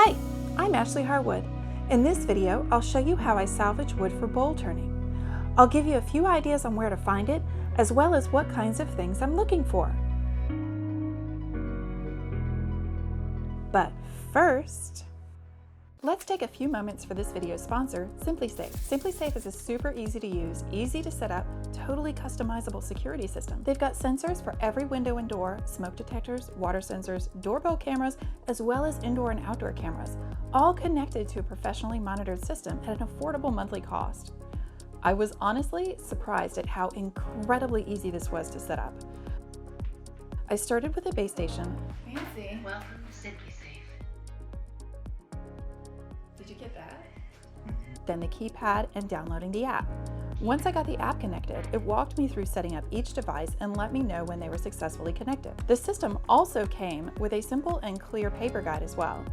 Hi, I'm Ashley Harwood. In this video, I'll show you how I salvage wood for bowl turning. I'll give you a few ideas on where to find it, as well as what kinds of things I'm looking for. But first, let's take a few moments for this video's sponsor, SimpliSafe. SimpliSafe is a super easy to use, easy to set up, totally customizable security system. They've got sensors for every window and door, smoke detectors, water sensors, doorbell cameras, as well as indoor and outdoor cameras, all connected to a professionally monitored system at an affordable monthly cost. I was honestly surprised at how incredibly easy this was to set up. I started with a base station. Fancy. Welcome to SimpliSafe. Did you get that? Then the keypad and downloading the app. Once I got the app connected, it walked me through setting up each device and let me know when they were successfully connected. The system also came with a simple and clear paper guide as well.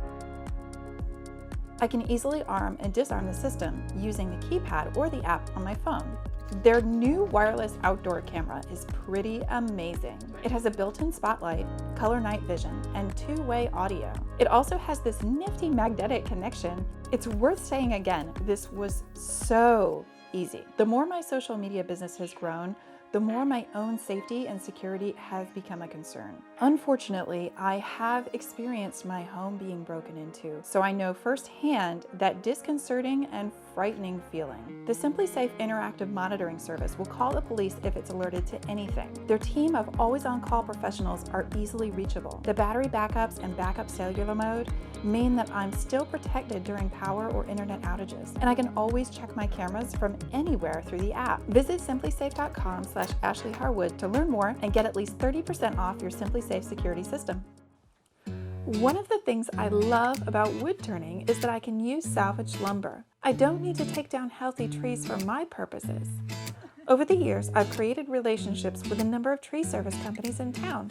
I can easily arm and disarm the system using the keypad or the app on my phone. Their new wireless outdoor camera is pretty amazing. It has a built-in spotlight, color night vision, and two-way audio. It also has this nifty magnetic connection. It's worth saying again, this was so easy. The more my social media business has grown, the more my own safety and security has become a concern. Unfortunately, I have experienced my home being broken into, so I know firsthand that disconcerting and frightening feeling. The SimpliSafe interactive monitoring service will call the police if it's alerted to anything. Their team of always-on-call professionals are easily reachable. The battery backups and backup cellular mode mean that I'm still protected during power or internet outages, and I can always check my cameras from anywhere through the app. Visit simplisafe.com/Ashley Harwood to learn more and get at least 30% off your SimpliSafe security system. One of the things I love about wood turning is that I can use salvaged lumber. I don't need to take down healthy trees for my purposes. Over the years, I've created relationships with a number of tree service companies in town.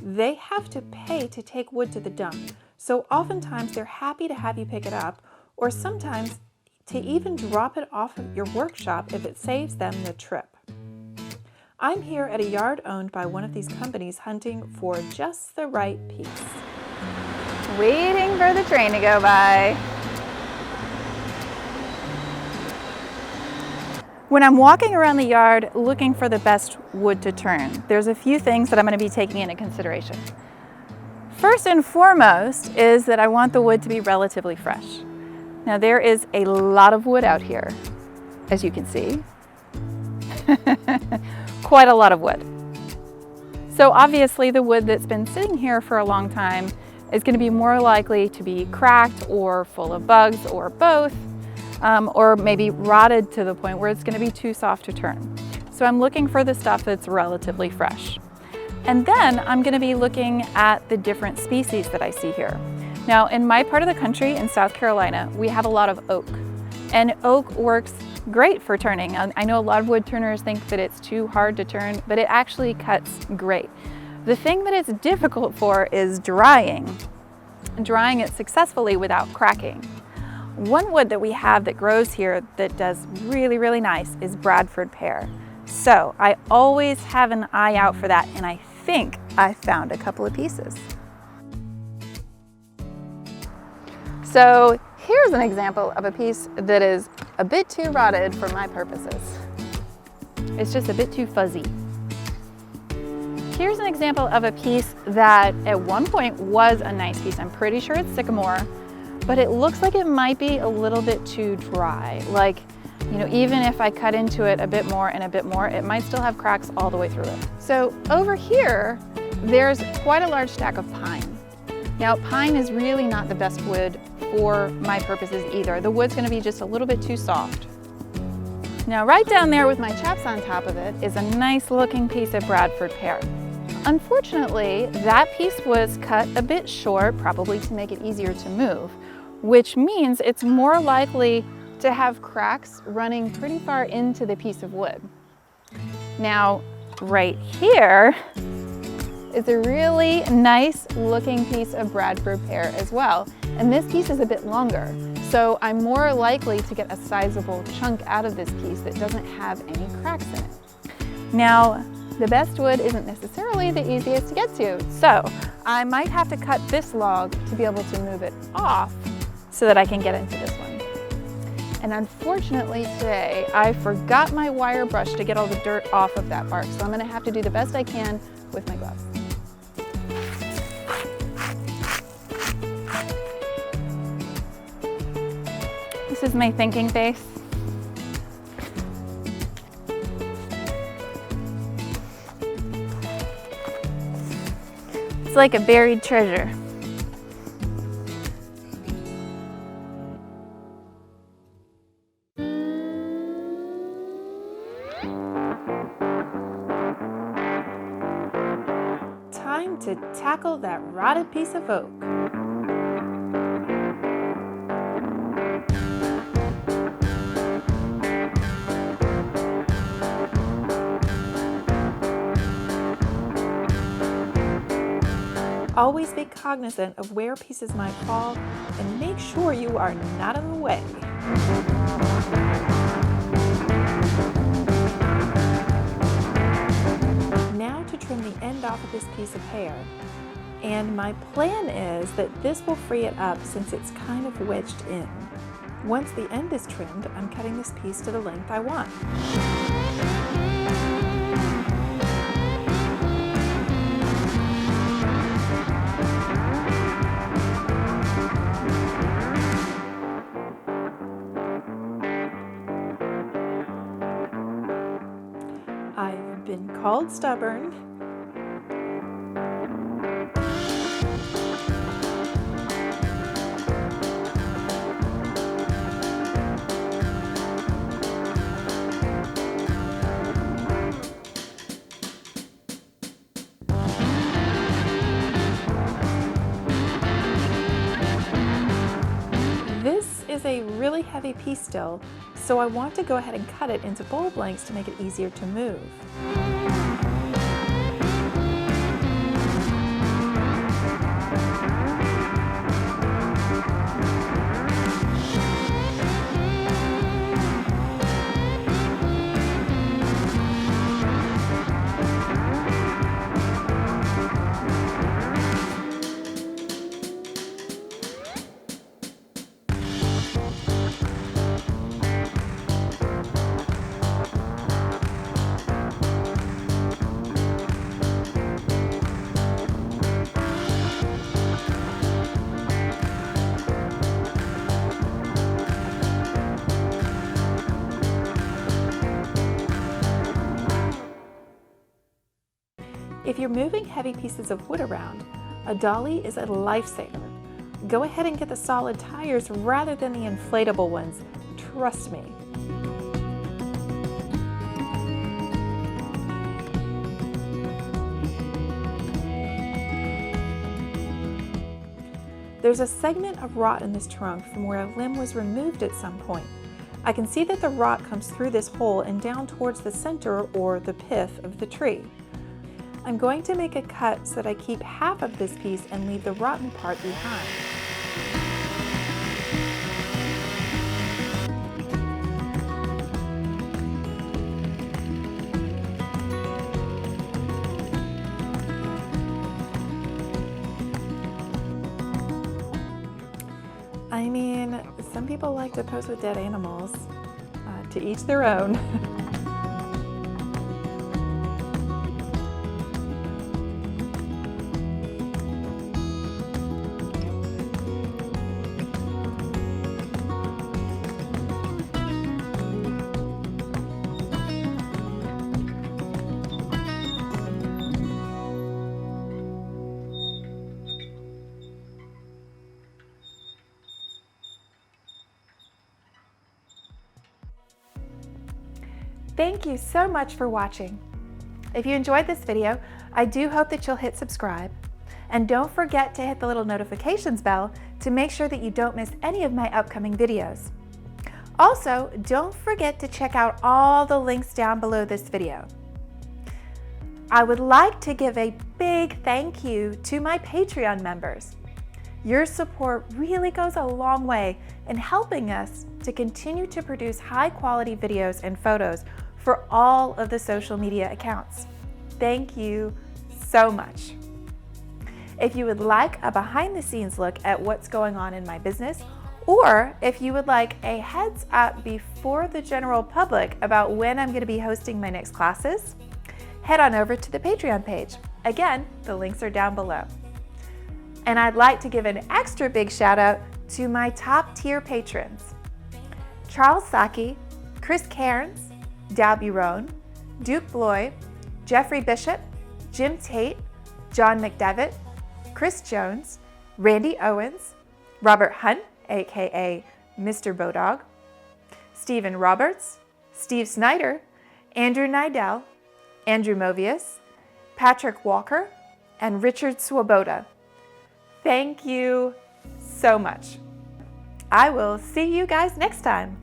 They have to pay to take wood to the dump, so oftentimes they're happy to have you pick it up, or sometimes to even drop it off at your workshop if it saves them the trip. I'm here at a yard owned by one of these companies hunting for just the right piece. Waiting for the train to go by. When I'm walking around the yard looking for the best wood to turn, there's a few things that I'm going to be taking into consideration. First and foremost is that I want the wood to be relatively fresh. Now there is a lot of wood out here, as you can see. Quite a lot of wood. So obviously the wood that's been sitting here for a long time is going to be more likely to be cracked or full of bugs or both, or maybe rotted to the point where it's going to be too soft to turn. So I'm looking for the stuff that's relatively fresh. And then I'm going to be looking at the different species that I see here. Now in my part of the country, in South Carolina, we have a lot of oak. And oak works great for turning. I know a lot of wood turners think that it's too hard to turn, but it actually cuts great. The thing that it's difficult for is drying it successfully without cracking. One wood that we have that grows here that does really nice is Bradford pear. So I always have an eye out for that, and I think I found a couple of pieces. So here's an example of a piece that is a bit too rotted for my purposes. It's just a bit too fuzzy. Here's an example of a piece that at one point was a nice piece. I'm pretty sure it's sycamore, but it looks like it might be a little bit too dry. Like, you know, even if I cut into it a bit more and a bit more, it might still have cracks all the way through it. So over here, there's quite a large stack of pine. Now, pine is really not the best wood for my purposes either. The wood's gonna be just a little bit too soft. Now, right down there with my chaps on top of it is a nice looking piece of Bradford pear. Unfortunately, that piece was cut a bit short, probably to make it easier to move, which means it's more likely to have cracks running pretty far into the piece of wood. Now, right here is a really nice looking piece of Bradford pear as well. And this piece is a bit longer, so I'm more likely to get a sizable chunk out of this piece that doesn't have any cracks in it. Now, the best wood isn't necessarily the easiest to get to. So I might have to cut this log to be able to move it off so that I can get into this one. And unfortunately today, I forgot my wire brush to get all the dirt off of that bark. So I'm gonna have to do the best I can with my gloves. This is my thinking face. It's like a buried treasure. Time to tackle that rotted piece of oak. Always be cognizant of where pieces might fall and make sure you are not in the way. Now to trim the end off of this piece of hair. And my plan is that this will free it up since it's kind of wedged in. Once the end is trimmed, I'm cutting this piece to the length I want. I've been called stubborn. This is a really heavy piece still, so I want to go ahead and cut it into bulb lengths to make it easier to move. If you're moving heavy pieces of wood around, a dolly is a lifesaver. Go ahead and get the solid tires rather than the inflatable ones. Trust me. There's a segment of rot in this trunk from where a limb was removed at some point. I can see that the rot comes through this hole and down towards the center or the pith of the tree. I'm going to make a cut so that I keep half of this piece and leave the rotten part behind. I mean, some people like to pose with dead animals. To each their own. Thank you so much for watching. If you enjoyed this video, I do hope that you'll hit subscribe. And don't forget to hit the little notifications bell to make sure that you don't miss any of my upcoming videos. Also, don't forget to check out all the links down below this video. I would like to give a big thank you to my Patreon members. Your support really goes a long way in helping us to continue to produce high-quality videos and photos for all of the social media accounts. Thank you so much. If you would like a behind-the-scenes look at what's going on in my business, or if you would like a heads up before the general public about when I'm going to be hosting my next classes, head on over to the Patreon page. Again, the links are down below. And I'd like to give an extra big shout out to my top tier patrons: Charles Saki, Chris Cairns, Dalby Roan, Duke Bloy, Jeffrey Bishop, Jim Tate, John McDevitt, Chris Jones, Randy Owens, Robert Hunt, aka Mr. Bodog, Stephen Roberts, Steve Snyder, Andrew Nidell, Andrew Movius, Patrick Walker, and Richard Swoboda. Thank you so much. I will see you guys next time.